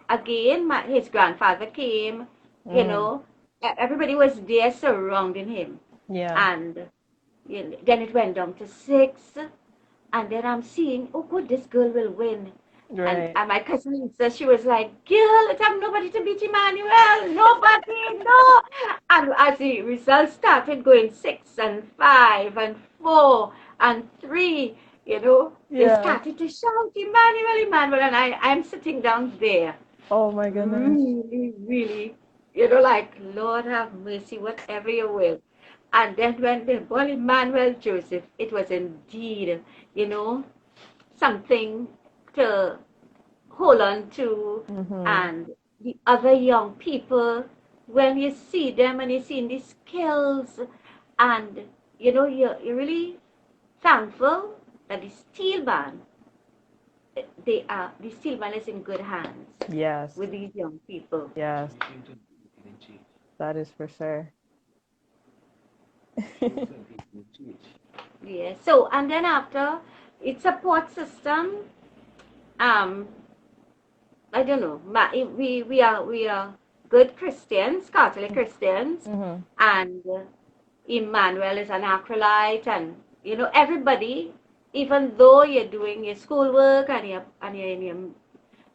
C: again, his grandfather came, everybody was there surrounding him.
A: Yeah.
C: And then it went down to 6. And then I'm seeing, oh, good, this girl will win.
A: Right.
C: And my cousin Lisa, she was like, girl, let's have nobody to beat Emmanuel. Nobody, no. And as the results started going 6 and 5 and 4 and 3, They
A: Yeah.
C: started to shout, Emmanuel, Emmanuel, and I'm sitting down there,
A: Oh my goodness.
C: really, really, like, Lord have mercy, whatever you will. And then when they called Emmanuel Joseph, it was indeed, you know, something to hold on to.
A: Mm-hmm.
C: And the other young people, when you see them and you see the skills, and you're really thankful that the steel band is in good hands
A: Yes.
C: with these young people.
A: Yes. That is for sure.
C: Yeah. So and then after its support system, um, I don't know. We are good Christians, Catholic Christians,
A: Mm-hmm.
C: and Emmanuel is an acolyte, and everybody, even though you're doing your schoolwork and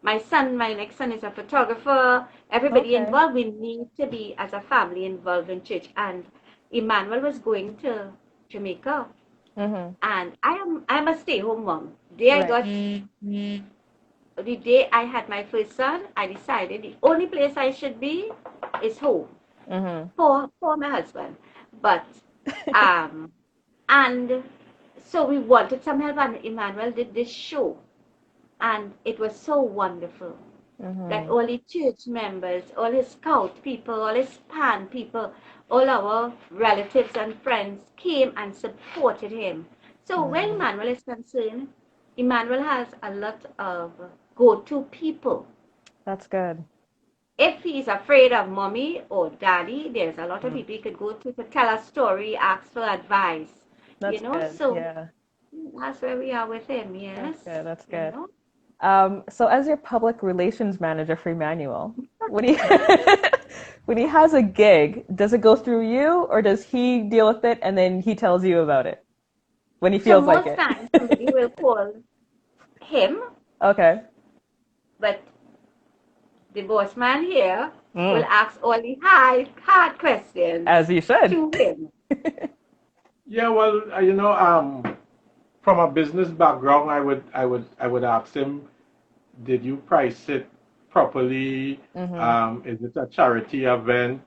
C: my next son is a photographer. Everybody
A: Okay.
C: involved. We need to be as a family involved in church. And Emmanuel was going to Jamaica,
A: Mm-hmm.
C: and I'm a stay-home mom. Day I
A: Right.
C: got the day I had my first son, I decided the only place I should be is home
A: Mm-hmm.
C: for my husband. But um, and so we wanted some help, and Emmanuel did this show, and it was so wonderful that
A: Mm-hmm.
C: all the church members, all his scout people, all his pan people, all our relatives and friends came and supported him. So when
A: Mm-hmm.
C: Emmanuel is concerned, Emmanuel has a lot of go-to people.
A: That's good.
C: If he's afraid of mommy or daddy, there's a lot of
A: Mm.
C: people he could go to tell a story, ask for advice.
A: That's good.
C: So
A: Yeah.
C: that's where we are with him,
A: That's
C: yes.
A: good. That's
C: You
A: good.
C: know.
A: So as your public relations manager for Emmanuel, when he when he has a gig, does it go through you or does he deal with it and then he tells you about it when he
C: So
A: feels like
C: most
A: it?
C: times somebody will call him,
A: Okay.
C: but the boss man here will
A: Mm.
C: ask all the hard questions
A: As you should.
C: to him.
B: Yeah, well, from a business background, I would ask him, did you price it properly?
A: Mm-hmm.
B: Is it a charity event?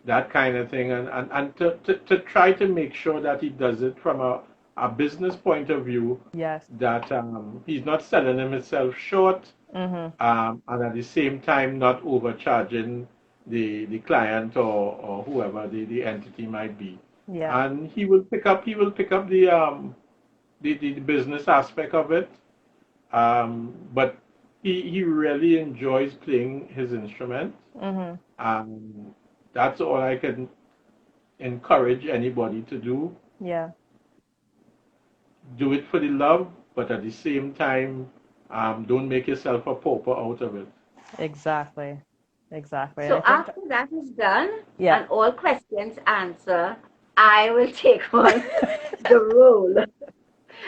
B: That kind of thing, and to try to make sure that he does it from a business point of view,
A: Yes.
B: that he's not selling himself short,
A: Mm-hmm.
B: and at the same time not overcharging the client or whoever the entity might be.
A: Yeah.
B: And he will pick up the business aspect of it. But he really enjoys playing his instrument.
A: Mm-hmm.
B: And that's all I can encourage anybody to do.
A: Yeah.
B: Do it for the love, but at the same time, don't make yourself a pauper out of it.
A: Exactly. Exactly. And I
C: So
A: think
C: after that is done
A: yeah.
C: and all questions answered, I will take on the role.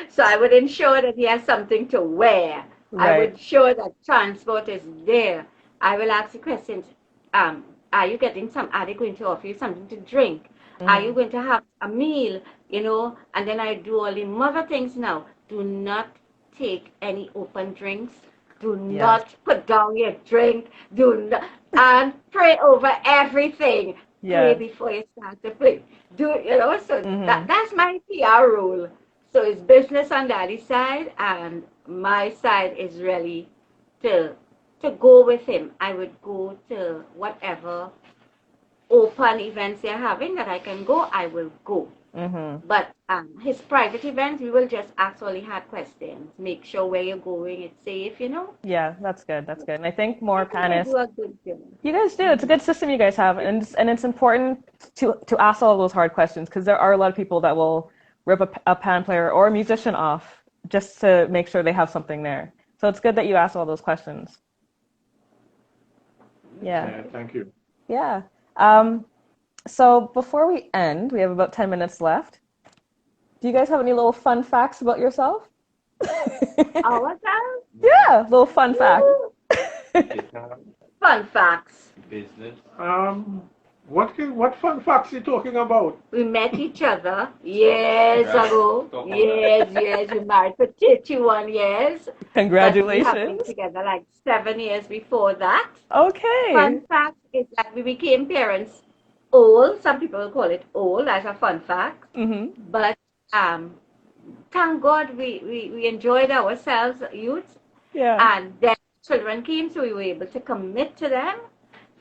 C: So I would ensure that he has something to wear. I would
A: Right.
C: ensure that transport is there. I will ask the questions. Um, are you getting some? Are they going to offer you something to drink? Are you
A: Mm-hmm.
C: going to have a meal? And then I do all the mother things now. Do not take any open drinks. Do
A: Yes.
C: not put down your drink. Do not, and pray over everything. Pray
A: Yes.
C: before you start to play. So
A: Mm-hmm.
C: that's my PR rule. So it's business on daddy's side, and my side is really to to go with him. I would go to whatever open events they're having that I can go. I will go.
A: Mm-hmm.
C: But his private events, we will just ask all the hard questions. Make sure where you're going, it's safe.
A: Yeah, that's good. That's good. And I think
C: I
A: more
C: think I
A: Panists
C: do a good job.
A: you guys do. It's a good system you guys have, and it's important to ask all those hard questions because there are a lot of people that will rip a pan player or a musician off just to make sure they have something there. So it's good that you ask all those questions. Yeah,
B: Yeah, thank you.
A: yeah. Um, so before we end, we have about 10 minutes left. Do you guys have any little fun facts about yourself?
C: Our time?
A: Yeah, little fun fact.
C: Fun facts.
B: Um, What fun facts you talking about?
C: We met each other years ago. Yes. We married for 31 years. But we have been
A: Congratulations.
C: together like 7 years before that.
A: Okay.
C: Fun fact is that we became parents old. Some people call it old as a fun fact.
A: Mm-hmm.
C: But thank God we enjoyed ourselves, youth.
A: Yeah.
C: And then children came, so we were able to commit to them.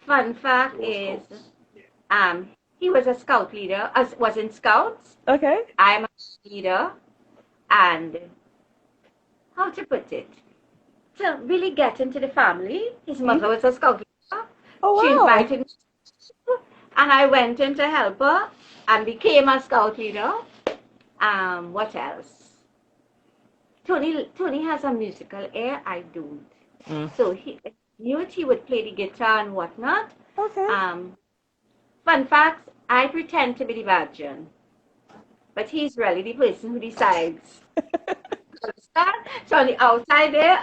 C: Fun fact is, um, he was a scout leader, was in scouts.
A: Okay.
C: I'm a leader, and how to put it? To really get into the family, his mother was a scout leader.
A: Oh,
C: She
A: wow.
C: invited me, and I went in to help her and became a scout leader. What else? Tony has a musical ear. I don't. So he would play the guitar and whatnot.
A: Okay.
C: Fun facts, I pretend to be the virgin, but he's really the person who decides. Understand? So on the outside there,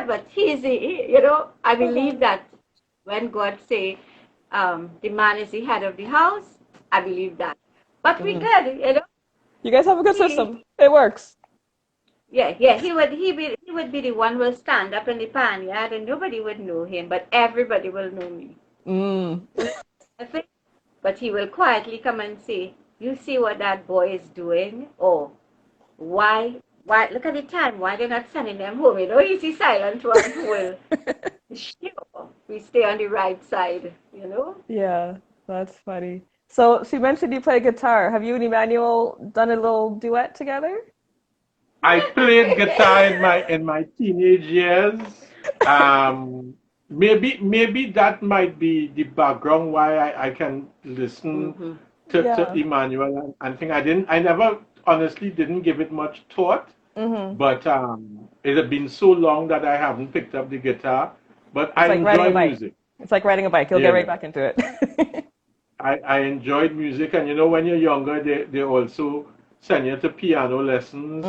C: but he's the, I believe that when God say the man is the head of the house, I believe that. But we good.
A: You guys have a good system. It works.
C: Yeah, he would be the one who will stand up in the pan yard and nobody would know him, but everybody will know me. I think, but he will quietly come and say, "You see what that boy is doing? Or why? Look at the time. Why they're not sending them home? He's the silent one who will sure we stay on the right side.
A: Yeah, that's funny. So you mentioned you play guitar. Have you and Emmanuel done a little duet together?
B: I played guitar in my teenage years. Um, maybe that might be the background why I can listen to
A: Yeah.
B: Emmanuel and think I never honestly didn't give it much thought. But it had been so long that I haven't picked up the guitar. But
A: It's
B: I
A: like riding a
B: enjoy
A: bike.
B: music.
A: It's like riding a bike. You'll get right
B: Yeah.
A: back into it.
B: I enjoyed music, and when you're younger, they also send you to piano lessons.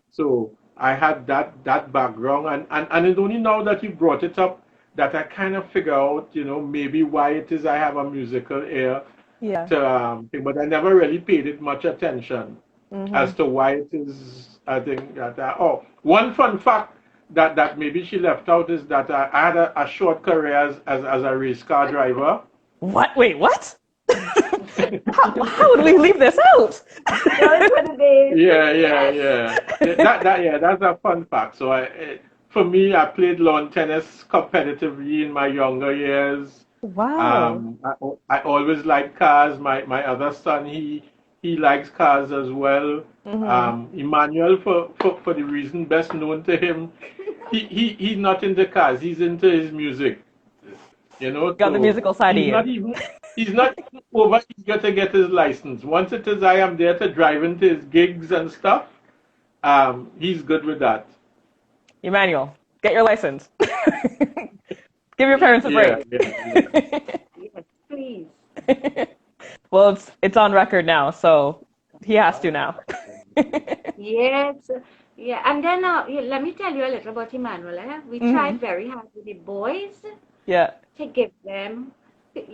B: So I had that background, and it's only now that you brought it up that I kind of figure out, maybe why it is I have a musical ear
A: Yeah.
B: to thing, but I never really paid it much attention as to why it is. I think that one fun fact that maybe she left out is that I had a short career as a race car driver.
A: What? Wait, what? How would we leave this out?
B: Yeah. That's a fun fact. So for me, I played lawn tennis competitively in my younger years.
A: Wow.
B: I always liked cars. My other son, he likes cars as well. Emmanuel, for the reason best known to him, he's not into cars. He's into his music.
A: Got the musical side of you.
B: He's not even over eager to get his license. Once it is I am there to drive into his gigs and stuff, he's good with that.
A: Emmanuel, get your license. Give your parents a break.
C: Yes, please.
A: Well, it's on record now, so he has to now.
C: Yes, yeah. And then let me tell you a little about Emmanuel. We tried very hard with the boys
A: Yeah.
C: to give them,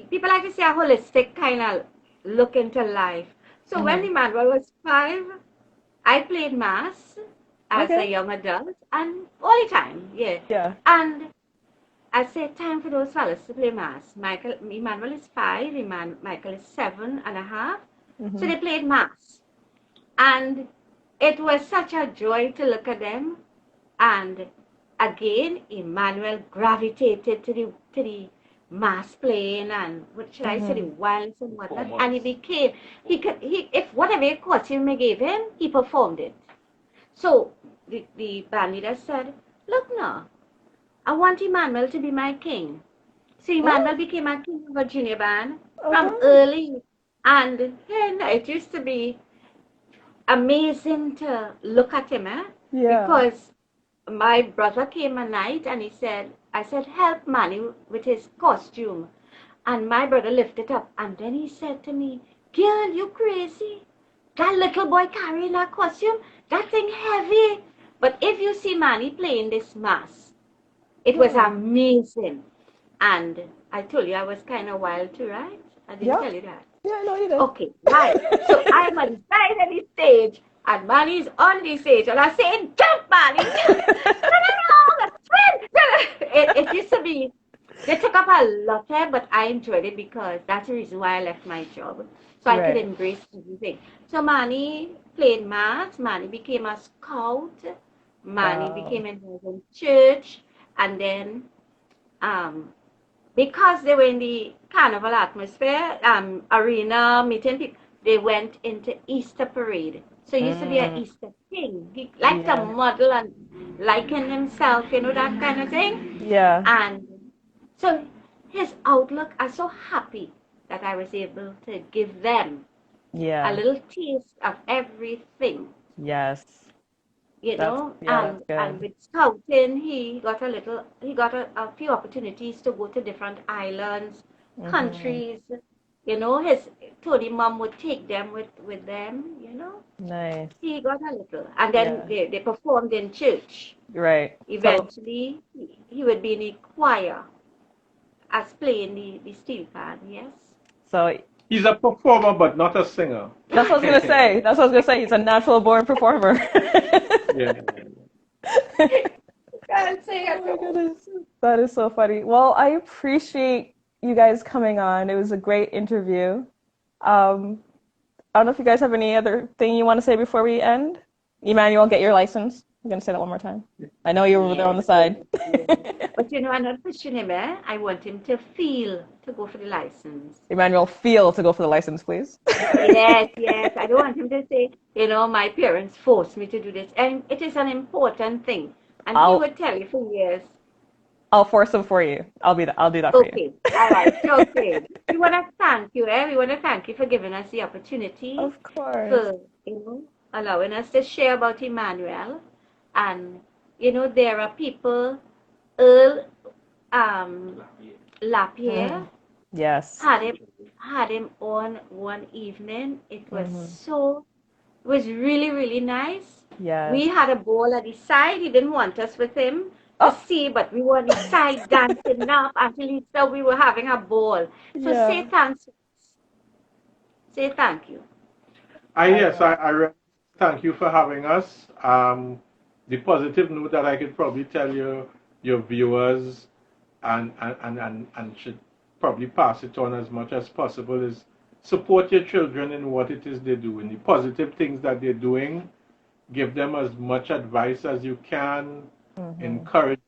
C: people like to say, a holistic kind of look into life. So when Emmanuel was 5, I played mass as a young adult and all the time, yeah.
A: Yeah.
C: And I said, time for those fellas to play mass. Emmanuel is 5, Michael is 7.5. So they played mass. And it was such a joy to look at them. And again, Emmanuel gravitated to the mass playing and what should I say, the violence and whatnot. And if whatever costume they gave him, he performed it. So the band leader said, look now, I want Emmanuel to be my king. So Emmanuel became a king of a junior band from early. And it used to be amazing to look at him,
A: Yeah.
C: because my brother came a night and I said, help Manny with his costume. And my brother lifted up and then he said to me, girl, you crazy? That little boy carrying that costume, that thing heavy. But if you see Manny playing this mass, it was amazing. And I told you I was kind of wild too, right? I didn't
A: Yeah.
C: tell you that.
A: Yeah, I know you did.
C: Okay, right. So I'm on the side of the stage, and Manny's on the stage, and I say, jump, Manny, jump! It used to be, they took up a lot there, but I enjoyed it because that's the reason why I left my job. So I could
A: Right.
C: embrace everything. So Manny played maths, Manny became a scout, Manny
A: Wow.
C: became involved in church, and then um, because they were in the carnival atmosphere, arena, meeting people, they went into Easter parade. So he used to be an Easter king. He liked to
A: Yeah.
C: model and liken himself, that kind of thing.
A: Yeah.
C: And so his outlook, I'm so happy that I was able to give them
A: Yeah.
C: a little taste of everything.
A: Yes. That's
C: And
A: good.
C: with scouting, he got a few opportunities to go to different islands, countries. His Tony mom would take them with them.
A: Nice.
C: He got a little, and then
A: Yeah.
C: they performed in church.
A: Right. So
C: Eventually, he would be in the choir as playing the steel pan. Yes.
A: so
B: He's a performer, but not a singer.
A: that's what I was gonna say. That's what I was gonna say. He's a natural born performer.
B: Yeah.
C: Can't say
A: Oh my goodness. That is so funny. Well, I appreciate you guys coming on. It was a great interview. I don't know if you guys have any other thing you want to say before we end. Emmanuel, get your license. I'm gonna say that one more time. I know you were over there on the side.
C: But I'm not pushing him, eh? I want him to feel to go for the license.
A: Emmanuel, feel to go for the license, please.
C: Yes, yes. I don't want him to say, my parents forced me to do this. And it is an important thing. And he would tell you for years.
A: I'll force him for you. I'll do that for you.
C: Okay, all right, okay. We want to thank you, eh? We want to thank you for giving us the opportunity.
A: Of course.
C: For, allowing us to share about Emmanuel. And, there are people, Earl Lapierre,
A: Yes.
C: had him on one evening. It was really, really nice.
A: Yes.
C: We had a ball at the side. He didn't want us with him to see, but we were on the side dancing up until he said we were having a ball. So say thanks. Say thank you.
B: Yes, I really thank you for having us. The positive note that I could probably tell your viewers and should probably pass it on as much as possible is support your children in what it is they do, in the positive things that they're doing. Give them as much advice as you can, encourage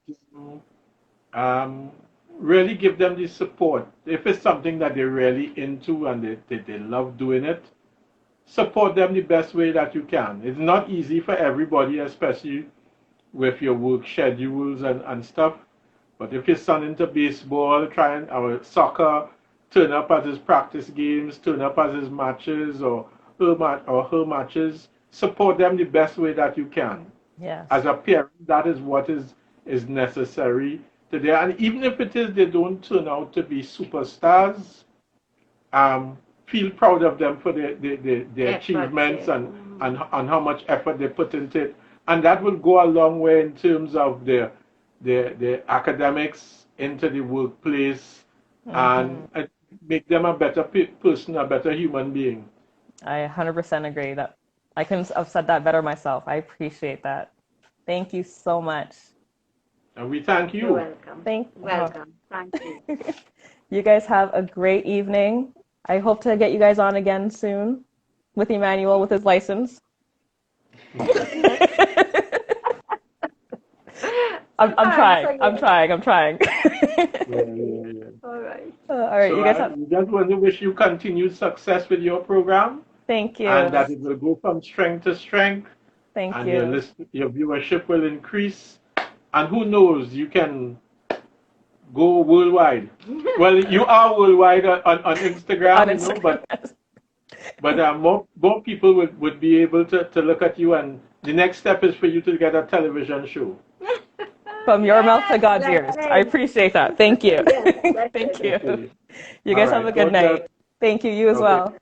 B: them, really give them the support. If it's something that they're really into and they love doing it, support them the best way that you can. It's not easy for everybody, especially with your work schedules and stuff. But if your son into baseball, or soccer, turn up at his practice games, turn up at his matches or her matches, support them the best way that you can.
A: Yes.
B: As a parent, that is what is necessary today. And even if it is they don't turn out to be superstars, feel proud of them for their achievements and how much effort they put into it. And that will go a long way in terms of their academics, into the workplace, and make them a better person, a better human being.
A: I 100% agree. That I couldn't have said that better myself. I appreciate that. Thank you so much.
B: And we thank you.
C: You're welcome. Welcome. Thank you.
A: You guys have a great evening. I hope to get you guys on again soon with Emmanuel with his license. I'm trying. I'm trying.
B: Yeah.
C: All right.
A: All right.
B: So
A: you guys
B: we just want to wish you continued success with your program.
A: Thank you.
B: And that it will go from strength to strength.
A: Thank
B: and
A: you.
B: Your viewership will increase. And who knows, you can go worldwide. Well, you are worldwide on Instagram, but more people would be able to look at you, and the next step is for you to get a television show.
A: From your mouth to God's ears. I appreciate that. Thank you.
C: Yes,
A: Thank you.
B: Okay.
A: You guys have a good night. Thank you. You as well.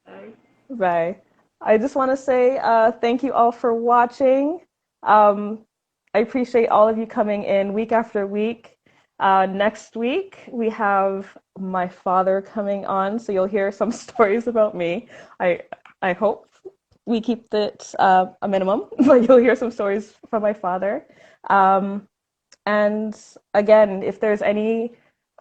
C: Bye.
A: Bye. I just want to say thank you all for watching. I appreciate all of you coming in week after week. Next week, we have my father coming on, so you'll hear some stories about me. I hope we keep it a minimum, but you'll hear some stories from my father. And again, if there's any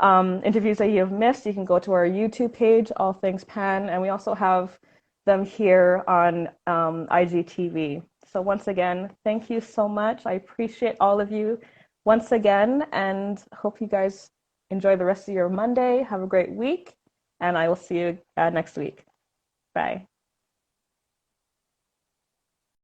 A: interviews that you have missed, you can go to our YouTube page, All Things Pan, and we also have them here on IGTV. So once again, thank you so much. I appreciate all of you once again, and hope you guys enjoy the rest of your Monday. Have a great week, and I will see you next week. Bye.